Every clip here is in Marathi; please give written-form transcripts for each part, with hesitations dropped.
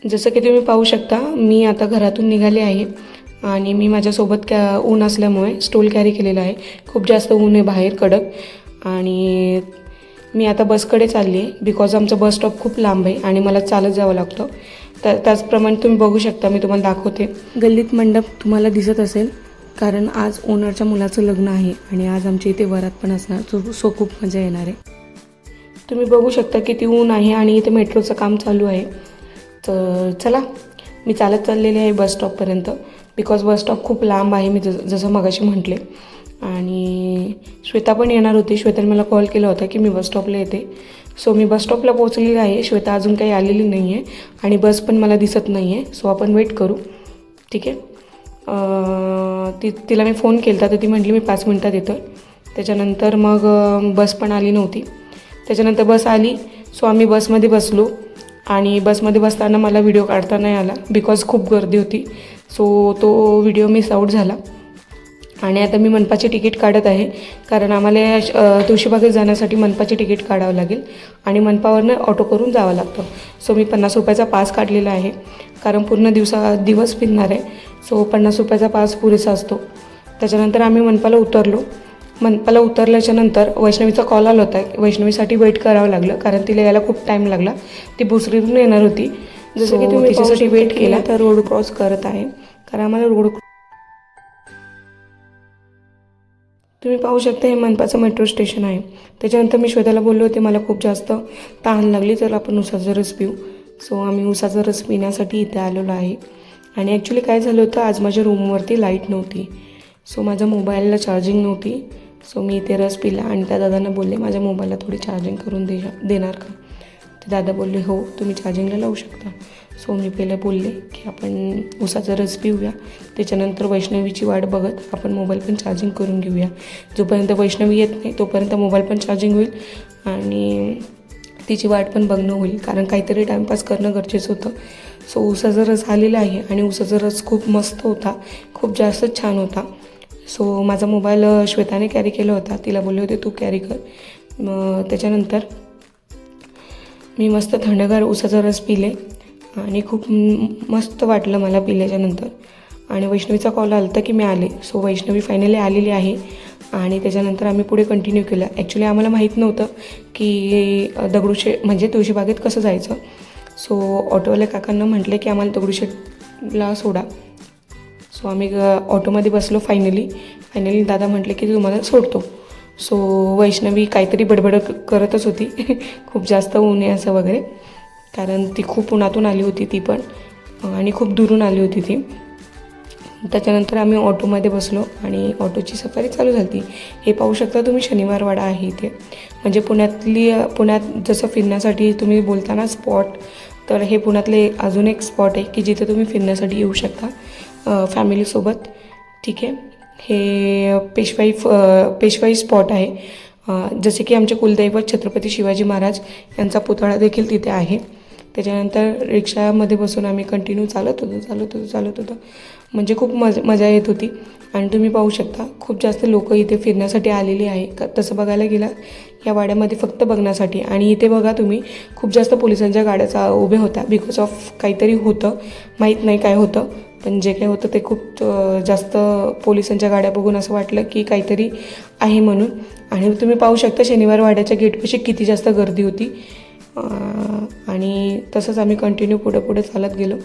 जसं की तुम्ही पाहू शकता, मी आता घरातून निघाले आहे आणि मी माझ्यासोबत ऊन असल्यामुळे स्टूल कॅरी केलेला आहे. खूप जास्त ऊन आहे बाहेर कडक आणि मी आता बसकडे चालली आहे बिकॉज आमचं बस स्टॉप खूप लांब आहे आणि मला चालत जावं लागतं. तर त्याचप्रमाणे तुम्ही बघू शकता, मी तुम्हाला दाखवते. गल्लीत मंडप तुम्हाला दिसत असेल कारण आज ओनरच्या मुलाचं लग्न आहे आणि आज आमच्या इथे वरात पण असणार, सो खूप मजा येणार आहे. तुम्ही बघू शकता किती ऊन आहे आणि इथे मेट्रोचं काम चालू आहे. तर चला, मी चालत चाललेले आहे बस स्टॉपपर्यंत बिकॉज बस स्टॉप खूप लांब आहे, मी जसं मगाशी म्हटले. आणि श्वेता पण येणार होती. श्वेताने मला कॉल केला होता की मी बस स्टॉपला येते. सो मी बस स्टॉपला पोहोचलेली आहे. श्वेता अजून काही आलेली नाही आहे आणि बस पण मला दिसत नाही आहे. सो आपण वेट करू, ठीक आहे. तिला मी फोन केला होता तर ती म्हटली मी 5 मिनटात येतो. त्याच्यानंतर मग बस पण आली नव्हती. त्याच्यानंतर बस आली, सो आम्ही बसमध्ये बसलो आणि बसमध्ये बसताना मला व्हिडिओ काढता नाही आला बिकॉज खूप गर्दी होती. सो तो व्हिडिओ मिस आऊट झाला. आणि आता मी मनपाची तिकीट काढत आहे कारण आम्हाला तुळशीबागेत जाण्यासाठी मनपाची तिकीट काढावं लागेल आणि मनपावरनं ऑटो करून जावं लागतं. सो मी 50 रुपयाचा पास काढलेला आहे कारण पूर्ण दिवस फिरणार आहे. सो 50 रुपयाचा पास पुरेसा असतो. त्याच्यानंतर आम्ही मनपाला उतरलो. मनपाला उतरल्याच्यानंतर वैष्णवीचा कॉल आला होता. वैष्णवीसाठी वेट करावं लागलं कारण तिला यायला खूप टाईम लागला. ती भोसरीवरून येणार होती. जसं की तुम्ही तिच्यासाठी वेट केला तर रोड क्रॉस करत आहे कारण आम्हाला तुम्ही पाहू शकता हे मनपाचं मेट्रो स्टेशन आहे. त्याच्यानंतर मी श्वेताला बोललो होते मला खूप जास्त तहान लागली तर आपण उसाचा रस पिऊ. सो आम्ही उसाचा रस पिण्यासाठी इथे आलेलो आहे. आणि ॲक्च्युली काय झालं होतं, आज माझ्या रूमवरती लाईट नव्हती. सो माझ्या मोबाईलला चार्जिंग नव्हती. सो मी इथे रस पिला आणि त्या दादांना बोलले माझ्या मोबाईलला थोडी चार्जिंग करून देणार का. ते दादा बोलले हो तुम्ही चार्जिंगला लावू शकता. सो मी पहिलं बोलले की आपण उसाचा रस पिऊया. त्याच्यानंतर वैष्णवीची वाट बघत आपण मोबाईल पण चार्जिंग करून घेऊया. जोपर्यंत वैष्णवी येत नाही तोपर्यंत मोबाईल पण चार्जिंग होईल आणि तिची वाट पण बघणं होईल कारण काहीतरी टाईमपास करणं गरजेचं होतं. सो उसाचा रस आलेला आहे आणि उसाचा रस खूप मस्त होता, खूप जास्त छान होता. सो माझा मोबाईल श्वेताने कॅरी केला होता. तिला बोलले होते तू कॅरी कर. त्याच्यानंतर मी मस्त थंडगार उसाचा रस पिले आणि खूप मस्त वाटलं मला पिल्याच्यानंतर. आणि वैष्णवीचा कॉल आला होता की मी आले. सो वैष्णवी फायनली आलेली आहे आणि त्याच्यानंतर आम्ही पुढे कंटिन्यू केलं. ॲक्च्युली आम्हाला माहीत नव्हतं की दगडूशेठ म्हणजे तुळशीबागेत कसं जायचं. सो ऑटोवाल्या काकांना म्हटलं की आम्हाला दगडूशेठला सोडा. सो आम्ही ऑटोमध्ये बसलो. फायनली दादा म्हटले की तुम्हाला सोडतो. सो वैष्णवी काहीतरी बडबड करतच होती खूप जास्त ऊन आहे असं वगैरे कारण ती खूप उन्हातून आली होती ती पण आणि खूप दुरून आली होती ती. त्याच्यानंतर आम्ही ऑटोमध्ये बसलो आणि ऑटोची सफारी चालू झाली. हे पाहू शकता तुम्ही शनिवारवाडा आहे इथे. म्हणजे पुण्यात जसं फिरण्यासाठी तुम्ही बोलताना स्पॉट, तर हे पुण्यातले अजून एक स्पॉट आहे की जिथे तुम्ही फिरण्यासाठी येऊ शकता फॅमिलीसोबत, ठीक आहे. हे पेशवाई स्पॉट आहे. जसे की आमचे कुलदैवत छत्रपती शिवाजी महाराज यांचा पुतळा देखील तिथे आहे. त्याच्यानंतर रिक्षामध्ये बसून आम्ही कंटिन्यू चालत होतो. म्हणजे खूप मजा येत होती. आणि तुम्ही पाहू शकता खूप जास्त लोक इथे फिरण्यासाठी आलेली आहे. तसं बघायला गेलं या वाड्यामध्ये फक्त बघण्यासाठी. आणि इथे बघा तुम्ही खूप जास्त पोलिसांच्या गाड्या उभ्या होत्या बिकॉज ऑफ काहीतरी होतं, माहीत नाही काय होतं, पण जे काही होतं ते खूप जास्त पोलिसांच्या गाड्या बघून असं वाटलं की काहीतरी आहे म्हणून. आणि तुम्ही पाहू शकता शनिवार वाड्याच्या गेटपाशी किती जास्त गर्दी होती. आणि तसंच आम्ही कंटिन्यू पुढे चालत गेलो.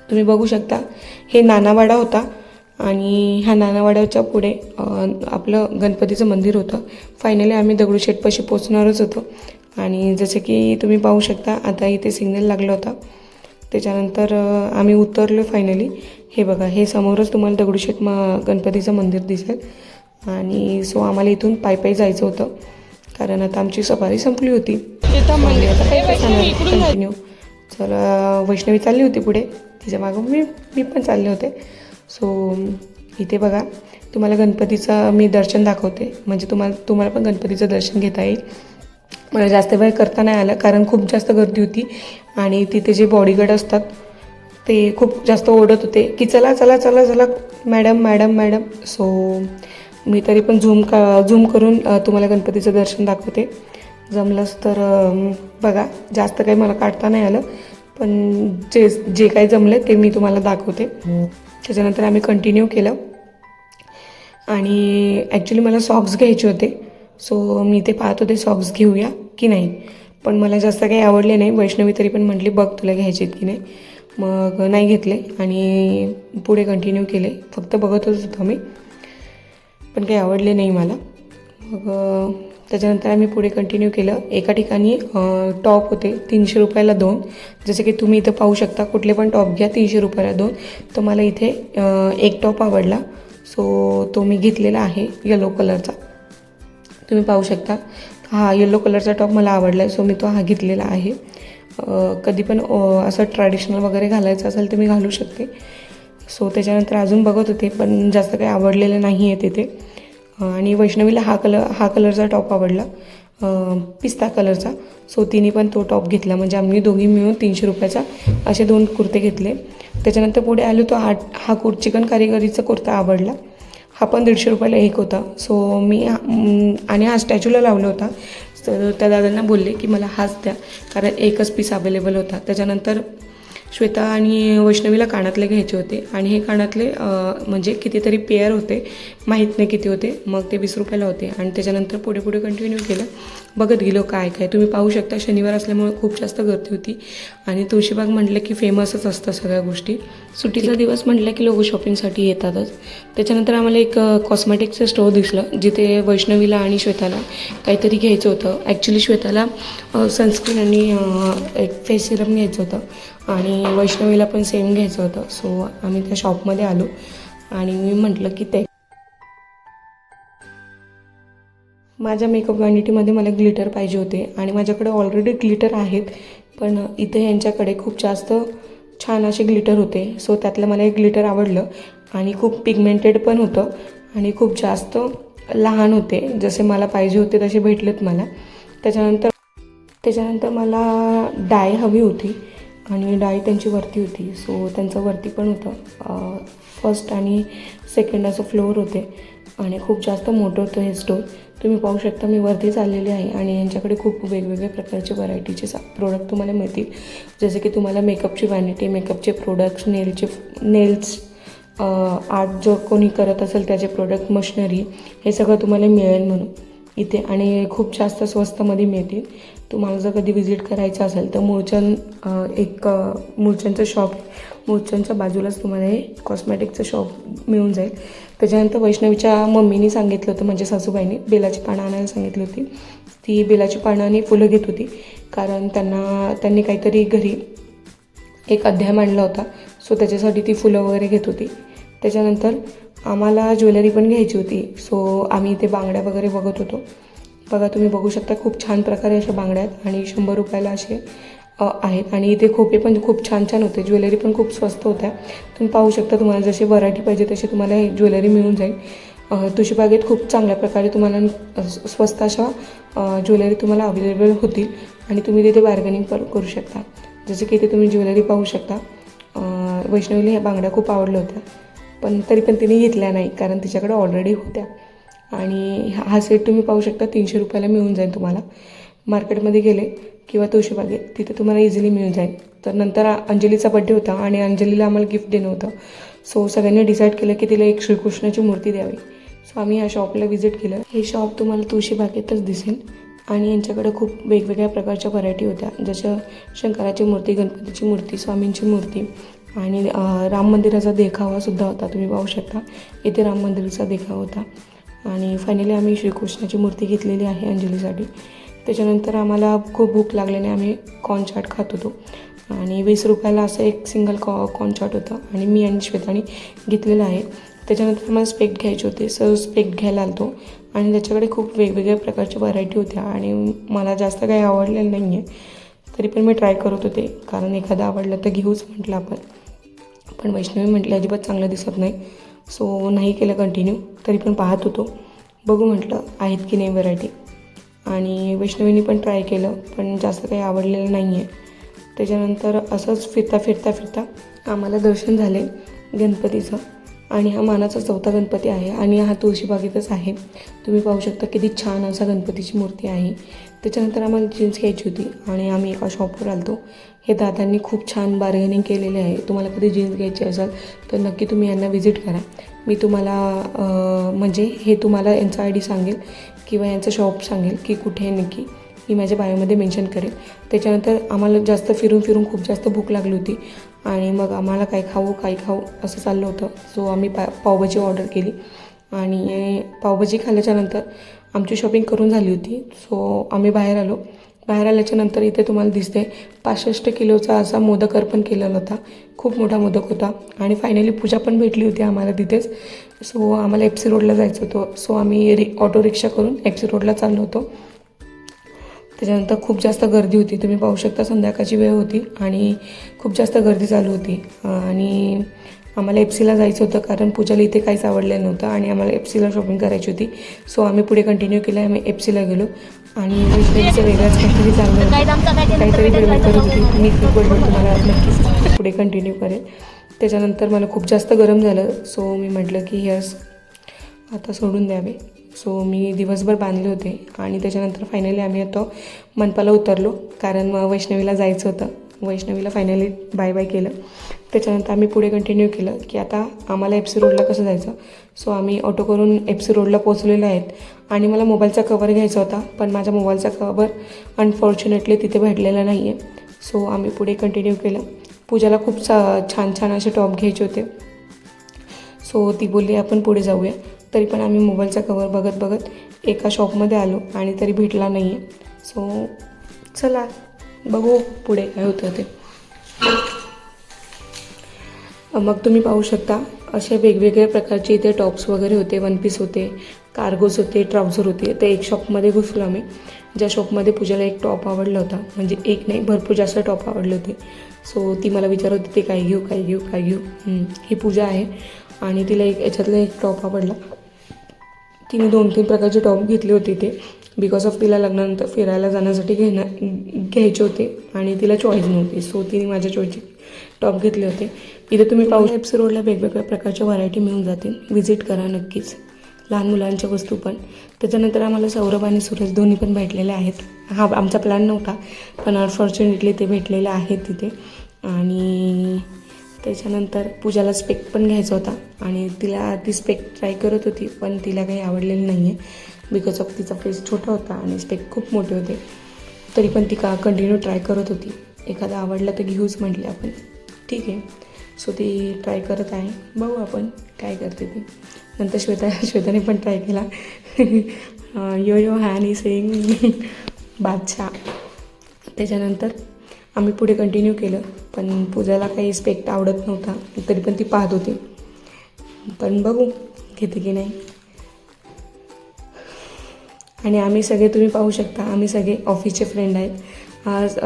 तुम्ही बघू शकता हे नानावाडा होता आणि ह्या नानावाड्याच्या पुढे आपलं गणपतीचं मंदिर होतं. फायनली आम्ही दगडूशेठपाशी पोचणारच होतो. आणि जसं की तुम्ही पाहू शकता आता इथे सिग्नल लागला होता. त्याच्यानंतर आम्ही उतरलो फायनली. हे बघा हे समोरच तुम्हाला दगडूशेठ गणपतीचं मंदिर दिसेल. आणि सो आम्हाला इथून पायी जायचं होतं कारण आता आमची सफारी संपली होती. कंटिन्यू तर वैष्णवी चालली होती पुढे, तिच्या मागं मी पण चालले होते. सो इथे बघा तुम्हाला गणपतीचं मी दर्शन दाखवते म्हणजे तुम्हाला पण गणपतीचं दर्शन घेता येईल. मला जास्त वेळ करता नाही आलं कारण खूप जास्त गर्दी होती आणि तिथे जे बॉडीगार्ड असतात ते खूप जास्त ओरडत होते की चला मॅडम. सो मी तरी पण झूम करून तुम्हाला गणपतीचं दर्शन दाखवते. जमलंच तर बघा, जास्त काही मला काढता नाही आलं पण जे जे काही जमलं ते मी तुम्हाला दाखवते. त्याच्यानंतर आम्ही कंटिन्यू केलं आणि ॲक्च्युली मला सॉक्स घ्यायचे होते. सो मी ते पाहत होते सॉक्स घेऊया की नाही, पण मला जास्त काही आवडले नाही. वैष्णवी तरी पण म्हटली बघ तुला घ्यायचे आहेत की नाही, मग नाही घेतले आणि पुढे कंटिन्यू केले. फक्त बघतच होतो मी, पण काही आवडले नाही मला. मग त्याच्यानंतर आम्ही पुढे कंटिन्यू केलं. एका ठिकाणी टॉप होते 300 रुपयाला 2. जसे की तुम्ही इथं पाहू शकता, कुठले पण टॉप घ्या 300 रुपयाला 2. तर मला इथे एक टॉप आवडला, सो तो मी घेतलेला आहे येलो कलरचा. तुम्ही पाहू शकता हा येलो कलरचा टॉप मला आवडला आहे, सो मी तो हा घेतलेला आहे. कधी पण असं ट्रॅडिशनल वगैरे घालायचं असेल तर मी घालू शकते. सो त्याच्यानंतर अजून बघत होते, पण जास्त काही आवडलेलं नाही आहे तिथे. आणि वैष्णवीला हा कलरचा टॉप आवडला, पिस्ता कलरचा. सो तिने पण तो टॉप घेतला. म्हणजे आम्ही दोघी मिळून 300 रुपयाचा असे 2 कुर्ते घेतले. त्याच्यानंतर पुढे आलो तो हा चिकन कारिगरीचा कुर्ता आवडला. हा पण 150 रुपयाला एक होता. सो मी आणि हा स्टॅच्यूला लावला होता. तर त्या दादांना बोलले की मला हाच द्या, कारण एकच पीस अवेलेबल होता. त्याच्यानंतर श्वेता आणि वैष्णवीला कानातले घ्यायचे होते आणि हे कानातले म्हणजे कितीतरी पेअर होते, माहीत नाही किती होते. मग ते 20 रुपयाला होते आणि त्याच्यानंतर पुढे पुढे कंटिन्यू केलं. बघत गेलो काय काय. तुम्ही पाहू शकता शनिवार असल्यामुळे खूप जास्त गर्दी होती आणि तुळशीबाग म्हटलं की फेमसच असतं सगळ्या गोष्टी. सुट्टीचा दिवस म्हटलं की लोक शॉपिंगसाठी येतातच. त्याच्यानंतर आम्हाला एक कॉस्मॅटिकचं स्टोअर दिसलं, जिथे वैष्णवीला आणि श्वेताला काहीतरी घ्यायचं होतं. ॲक्च्युली श्वेताला सनस्क्रीन आणि एक फेस सिरम घ्यायचं होतं आणि वैष्णवीला पण सेम घ्यायचं होतं. सो आम्ही त्या शॉपमध्ये आलो आणि मी म्हटलं की ते माझ्या मेकअप व्हॅनिटीमध्ये मला ग्लिटर पाहिजे होते आणि माझ्याकडे ऑलरेडी ग्लिटर आहेत, पण इथे यांच्याकडे खूप जास्त छान असे ग्लिटर होते. सो त्यातलं मला एक ग्लिटर आवडलं आणि खूप पिगमेंटेड पण होतं आणि खूप जास्त लहान होते. जसे मला पाहिजे होते तसे भेटलेत मला. त्याच्यानंतर मला डाय हवी होती आणि डाय त्यांची वरती होती. सो त्यांचं वरती पण होतं. फर्स्ट आणि सेकंड असं फ्लोअर होते आणि खूप जास्त मोठं होतं हे स्टोर. तुम्ही पाहू शकता मी वरती चाललेली आहे आणि यांच्याकडे खूप वेगवेगळ्या प्रकारचे व्हरायटीचे प्रोडक्ट तुम्हाला मिळतील. जसे की तुम्हाला मेकअपची व्हॅनिटी, मेकअपचे प्रोडक्ट्स, नेल्स आर्ट जो कोणी करत असेल त्याचे प्रोडक्ट, मशिनरी, हे सगळं तुम्हाला मिळेल म्हणून इथे आणि खूप जास्त स्वस्तमध्ये मिळतील. तुम्हाला जर कधी व्हिजिट करायचं असेल तर मूळचंदचं शॉप, मूळचंदच्या बाजूलाच तुम्हाला हे कॉस्मॅटिकचं शॉप मिळून जाईल. त्याच्यानंतर वैष्णवीच्या मम्मीनी सांगितलं होतं, म्हणजे सासूबाईंनी बेलाची पानं आणायला सांगितली होती. ती बेलाची पानं आणि फुलं घेत होती, कारण त्यांनी काहीतरी घरी एक अध्याय मांडला होता. सो त्याच्यासाठी ती फुलं वगैरे घेत होती. त्याच्यानंतर आम्हाला ज्वेलरी पण घ्यायची होती. सो आम्ही इथे बांगड्या वगैरे बघत होतो. बघा तुम्ही बघू शकता खूप छान प्रकारे अशा बांगड्या आहेत आणि 100 रुपयाला असे आहेत. आणि इथे खोपे पण खूप छान छान होते. ज्वेलरी पण खूप स्वस्त होत्या. तुम्ही पाहू शकता, तुम्हाला जशी व्हरायटी पाहिजे तशी तुम्हाला ही ज्वेलरी मिळून जाईल. तुळशीबागेत खूप चांगल्या प्रकारे तुम्हाला स्वस्त अशा ज्वेलरी तुम्हाला अवेलेबल होतील आणि तुम्ही तिथे बार्गेनिंग पण करू शकता. जसे की इथे तुम्ही ज्वेलरी पाहू शकता. वैष्णवीला ह्या बांगड्या खूप आवडल्या होत्या, पण तरी पण तिने घेतल्या नाही कारण तिच्याकडे ऑलरेडी होत्या. आणि हा सेट तुम्ही पाहू शकता 300 रुपयाला मिळून जाईल तुम्हाला. मार्केटमध्ये गेले किंवा तुळशीबागेत तिथे तुम्हाला इझिली मिळून जाईल. तर नंतर अंजलीचा बड्डे होता आणि अंजलीला आम्हाला गिफ्ट देणं होतं. सो सगळ्यांनी डिसाईड केलं की तिला एक श्रीकृष्णाची मूर्ती द्यावी. सो आम्ही ह्या शॉपला व्हिजिट केलं. हे शॉप तुम्हाला तुळशीबागेतच दिसेल आणि यांच्याकडे खूप वेगवेगळ्या प्रकारच्या व्हरायटी होत्या, जसं शंकराची मूर्ती, गणपतीची मूर्ती, स्वामींची मूर्ती आणि राम मंदिराचा देखावासुद्धा होता. तुम्ही पाहू शकता इथे राम मंदिराचा देखावा होता. आणि फायनली आम्ही श्रीकृष्णाची मूर्ती घेतलेली आहे अंजलीसाठी. त्याच्यानंतर आम्हाला खूप भूक लागल्याने आम्ही कॉर्न चाट खात होतो आणि 20 रुपयाला असं एक सिंगल कॉर्न चाट होतं आणि मी आणि श्वेतानी घेतलेलं आहे. त्याच्यानंतर आम्हाला स्पेक्ट घ्यायचे होते. सर स्पेक्ट घ्यायला आलतो आणि त्याच्याकडे खूप वेगवेगळ्या प्रकारच्या व्हरायटी होत्या आणि मला जास्त काही आवडलेलं नाही आहे. तरी पण मी ट्राय करत होते, कारण एखादं आवडलं तर घेऊच म्हटलं आपण. पण वैष्णवी म्हटली अजिबात चांगलं दिसत नाही. सो नाही केलं कंटिन्यू. तरी पण पाहत होतो, बघू म्हटलं आहेत की नाही व्हरायटी. आणि वैष्णवीनी पण ट्राय केलं, पण जास्त काही आवडलेलं नाही आहे. त्याच्यानंतर असंच फिरता आम्हाला दर्शन झाले गणपतीचं आणि हा मानाचा 4था गणपती आहे आणि हा तुळशीबागेतच आहे. तुम्ही पाहू शकता किती छान असा गणपतीची मूर्ती आहे. त्याच्यानंतर आम्हाला जीन्स घ्यायची होती आणि आम्ही एका शॉपवर आलो. हे दादांनी खूप छान बार्गेनिंग केलेले आहे. तुम्हाला कधी जीन्स घ्यायची असेल तर नक्की तुम्ही यांना व्हिजिट करा. मी तुम्हाला म्हणजे हे तुम्हाला यांचा ID सांगेल किंवा यांचं शॉप सांगेल की कुठे आहे नक्की, मी माझ्या बायोमध्ये मेन्शन करेल. त्याच्यानंतर आम्हाला जास्त फिरून खूप जास्त भूक लागली होती आणि मग आम्हाला काय खाऊ असं चाललं होतं. सो आम्ही पावभाजी ऑर्डर केली आणि पावभाजी खाल्ल्याच्यानंतर आमची शॉपिंग करून झाली होती. सो आम्ही बाहेर आल्याच्यानंतर इथे तुम्हाला दिसते 65 किलोचा असा मोदक अर्पण केलेला होता. खूप मोठा मोदक होता आणि फायनली पूजा पण भेटली होती आम्हाला तिथेच. सो आम्हाला FC रोडला जायचं होतं. सो आम्ही ऑटो रिक्षा करून FC रोडला चाललो होतो. त्याच्यानंतर खूप जास्त गर्दी होती. तुम्ही पाहू शकता संध्याकाळची वेळ होती आणि खूप जास्त गर्दी चालू होती आणि आम्हाला FC जायचं होतं कारण पूजाला इथे काहीच आवडलेलं नव्हतं आणि आम्हाला FC शॉपिंग करायची होती. सो आम्ही पुढे कंटिन्यू केलं. आम्ही FC गेलो आणि वैष्णवीचं वेगळंच काहीतरी चाललं होतं, काहीतरी वेगळं करत होती. मी खूप वेळ तुम्हाला नक्कीच पुढे कंटिन्यू करेल. त्याच्यानंतर मला खूप जास्त गरम झालं. सो मी म्हटलं की हेअर्स आता सोडून द्यावे. सो मी दिवसभर बांधले होते आणि त्याच्यानंतर फायनली आम्ही आता मनपाला उतरलो कारण वैष्णवीला जायचं होतं. वैष्णवीला फायनली बाय केलं. त्याच्यानंतर आम्ही पुढे कंटिन्यू केलं की आता आम्हाला FC रोडला कसं जायचं. सो आम्ही ऑटो करून FC रोडला पोहोचलेलो आहेत आणि मला मोबाईलचा कवर घ्यायचा होता पण माझा मोबाईलचा कवर अनफॉर्च्युनेटली तिथे भेटलेला नाही आहे. सो आम्ही पुढे कंटिन्यू केलं. पूजाला खूप छान असे टॉप घ्यायचे होते. सो ती बोलली आपण पुढे जाऊया. तरी पण आम्ही मोबाईलचा कवर बघत एका शॉपमध्ये आलो आणि तरी भेटला नाही आहे. सो चला बघू पुढे काय होतं ते. मग तुम्ही पाहू शकता असे वेगवेगळ्या प्रकारचे इथे टॉप्स वगैरे होते, वन पीस होते, कार्गोज होते, ट्राउझर होते. ते एक शॉपमध्ये घुसलो आम्ही, ज्या शॉपमध्ये पूजाला एक टॉप आवडला होता. म्हणजे एक नाही भरपूर जास्त टॉप आवडले होते. सो ती मला विचारत होती काय घेऊ. ही पूजा आहे आणि तिला याच्यातला एक टॉप आवडला. तिने 2-3 प्रकारचे टॉप घेतले होते ते बिकॉज ऑफ तिला लग्नानंतर फिरायला जाण्यासाठी घ्यायचे होते आणि तिला चॉईस नव्हती. सो तिने माझ्या चॉईसचे टॉप घेतले होते. इथे तुम्ही पाहू FC रोडला वेगवेगळ्या प्रकारच्या व्हरायटी मिळून जातील. व्हिजिट करा नक्कीच. लहान मुलांच्या वस्तू पण. त्याच्यानंतर आम्हाला सौरभ आणि सूरज दोन्ही पण भेटलेले आहेत. हा आमचा प्लॅन नव्हता पण अनफॉर्च्युनेटली ते भेटलेले आहेत तिथे. आणि त्याच्यानंतर पूजाला स्पेक पण घ्यायचा होता आणि ती स्पेक ट्राय करत होती पण तिला काही आवडलेलं नाही आहे बिकॉज ऑफ तिचा फेस छोटा होता आणि स्पेक खूप मोठे होते. तरी पण ती कंटिन्यू ट्राय करत होती. एखादा आवडला तर घेऊच म्हटले आपण. ठीक आहे. सो ती ट्राय करत आहे. बघू आपण काय करते ती. नंतर श्वेताने पण ट्राय केला. यो हॅनी सेईंग बादशाह. त्याच्यानंतर आम्ही पुढे कंटिन्यू केलं पण पूजाला काही स्पेक्ट आवडत नव्हता तरी पण ती पाहत होती. पण बघू घेते की नाही. आणि आम्ही सगळे तुम्ही पाहू शकता आम्ही सगळे ऑफिसचे फ्रेंड आहेत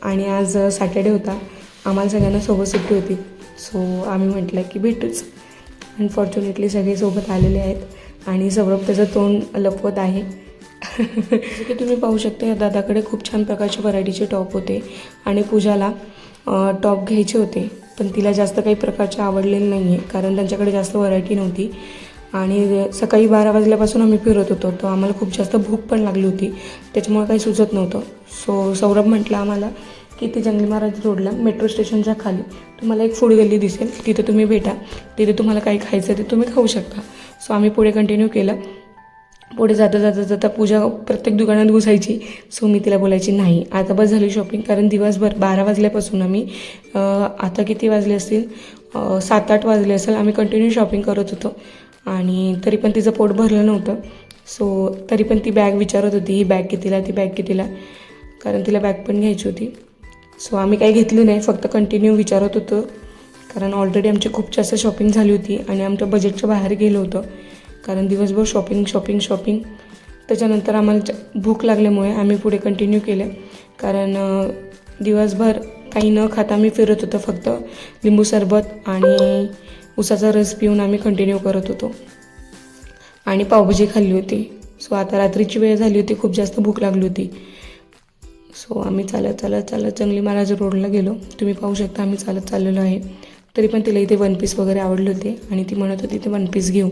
आणि आज सॅटर्डे होता. आम्हाला सगळ्यांना सोबत सुट्टी होती. सो आम्ही म्हटलं की भेटूच. अनफॉर्च्युनेटली सगळे सोबत आलेले आहेत आणि सौरभ त्याचं तोंड लपवत आहे. जसं की तुम्ही पाहू शकता या दादाकडे खूप छान प्रकारचे व्हरायटीचे टॉप होते आणि पूजाला टॉप घ्यायचे होते पण तिला जास्त काही प्रकारचे आवडलेले नाही आहे कारण त्यांच्याकडे जास्त व्हरायटी नव्हती. आणि सकाळी 12 वाजल्यापासून आम्ही फिरत होतो तर आम्हाला खूप जास्त भूक पण लागली होती त्याच्यामुळे काही सुचत नव्हतं. सो सौरभ म्हटलं आम्हाला की ते जंगली महाराज रोडला मेट्रो स्टेशनच्या खाली तुम्हाला एक फूड गल्ली दिसेल तिथे तुम्ही भेटा. तिथे तुम्हाला काही खायचं ते तुम्ही खाऊ शकता. सो आम्ही पुढे कंटिन्यू केलं. पुढे जाता पूजा प्रत्येक दुकानात घुसायची. सो मी तिला बोलायची नाही आता बस झाली शॉपिंग कारण दिवसभर 12 वाजल्यापासून आम्ही आता किती वाजले असतील 7-8 वाजले असेल आम्ही कंटिन्यू शॉपिंग करत होतो आणि तरी पण तिचं पोट भरलं नव्हतं. सो तरी पण ती बॅग विचारत होती ही बॅग कितीला कारण तिला बॅग पण घ्यायची होती. सो आम्ही काही घेतली नाही फक्त कंटिन्यू विचारत होतो कारण ऑलरेडी आमची खूप जास्त शॉपिंग झाली होती आणि आमच्या बजेटच्या बाहेर गेलो होतं कारण दिवसभर शॉपिंग. त्याच्यानंतर आम्हाला भूक लागल्यामुळे आम्ही पुढे कंटिन्यू केलं कारण दिवसभर काही न खाता आम्ही फिरत होतो. फक्त लिंबू सरबत आणि उसाचा रस पिऊन आम्ही कंटिन्यू करत होतो आणि पावभाजी खाल्ली होती. सो आता रात्रीची वेळ झाली होती खूप जास्त भूक लागली होती. सो आम्ही चालत जंगली महाराज रोडला गेलो. तुम्ही पाहू शकता आम्ही चालत चाललेलो आहे. तरी पण तिला इथे वन पीस वगैरे आवडले होते आणि ती म्हणत होती ते वन पीस घेऊ.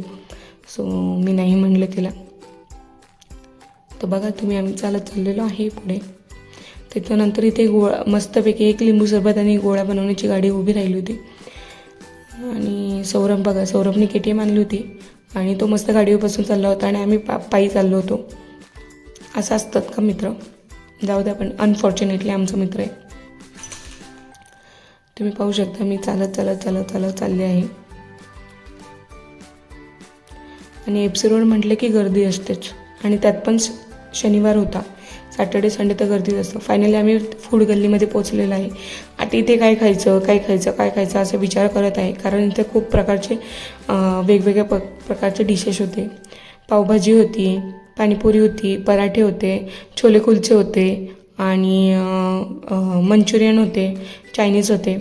सो मी नाही म्हणलं तिला. तर बघा तुम्ही, आम्ही चाललेलो आहे पुढे. त्याच्यानंतर इथे मस्तपैकी एक लिंबू सरबत आणि गोळा बनवण्याची गाडी उभी राहिली होती. आणि सौरभ बघा, सौरभने KTM आणली होती आणि तो मस्त गाडीवर बसून चालला होता आणि आम्ही पायी चाललो होतो. असं असतात का मित्र? जाऊ द्या, पण अनफॉर्च्युनेटली आमचा मित्र आहे. तुम्ही पाहू शकता मी चालत चालले आहे. आणि FC रोड म्हटलं की गर्दी असतेच आणि त्यात पण शनिवार होता. सॅटर्डे संडे तर गर्दीच असतं. फायनली आम्ही फूड गल्लीमध्ये पोचलेलो आहे. आता इथे काय खायचं असं विचार करत आहे, कारण इथे खूप प्रकारचे वेगवेगळ्या प्रकारचे डिशेस होते. पावभाजी होती, पाणीपुरी होती, पराठे होते, छोले कुलचे होते आणि मंचुरियन होते, चायनीज होते,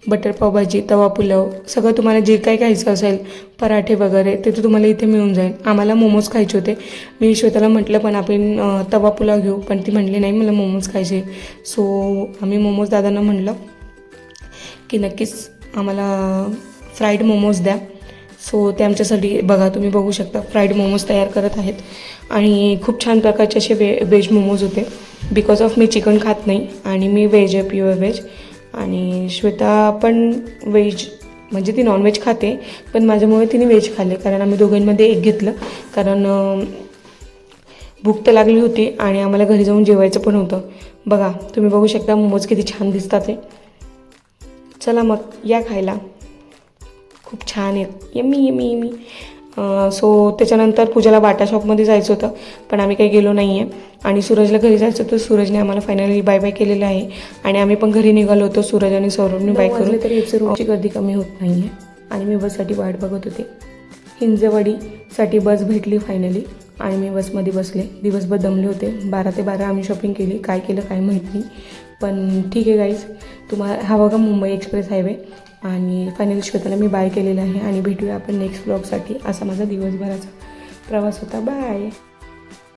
बटर पावभाजी, तवा पुलाव, सगळं तुम्हाला जे काही खायचं असेल, पराठे वगैरे ते तर तुम्हाला इथे मिळून जाईल. आम्हाला मोमोज खायचे होते. मी श्वेताला म्हटलं पण आपण तवा पुलाव घेऊ, पण ती म्हटली नाही मला मोमोज खायचे. सो आम्ही मोमोज दादांना म्हटलं की नक्कीच आम्हाला फ्राईड मोमोज द्या. सो ते आमच्यासाठी बघा, तुम्ही बघू शकता फ्राईड मोमोज तयार करत आहेत आणि खूप छान प्रकारचे असे व्हेज मोमोज होते. बिकॉज ऑफ मी चिकन खात नाही आणि मी व्हेज आहे, प्युअर व्हेज. आणि श्वेता पण व्हेज, म्हणजे ती नॉनव्हेज खाते, पण माझ्यामुळे तिने व्हेज खाल्ले, कारण आम्ही दोघांमध्ये एक घेतलं, कारण भूक तर लागली होती आणि आम्हाला घरी जाऊन जेवायचं पण होतं. बघा तुम्ही बघू शकता मोमोज किती छान दिसतात ते. चला मग या खायला, खूप छान आहेत, यम्मी. सो त्याच्यानंतर पूजाला बाटा शॉपमध्ये जायचं होतं, पण आम्ही काही गेलो नाही आहे. आणि सूरजला घरी जायचं होतं. सूरजने आम्हाला फायनली बाय बाय केलेलं आहे आणि आम्ही पण घरी निघालो होतो. सूरज आणि सौरभने बाय करून. तरी FC रोडची गर्दी कमी होत नाही आहे आणि मी बससाठी वाट बघत होते. हिंजवाडीसाठी बस भेटली फायनली आणि मी बसमध्ये बसले. दिवसभर दमले होते. 12 ते 12 आम्ही शॉपिंग केली. काय केलं काय माहीत नाही, पण ठीक आहे गाईज. तुम्हाला हा बघा मुंबई एक्सप्रेस हायवे. आणि फायनली श्वेताला मी बाय केलेलं आहे आणि भेटूया आपण नेक्स्ट व्लॉगसाठी. असा माझा दिवसभराचा प्रवास होता. बाय.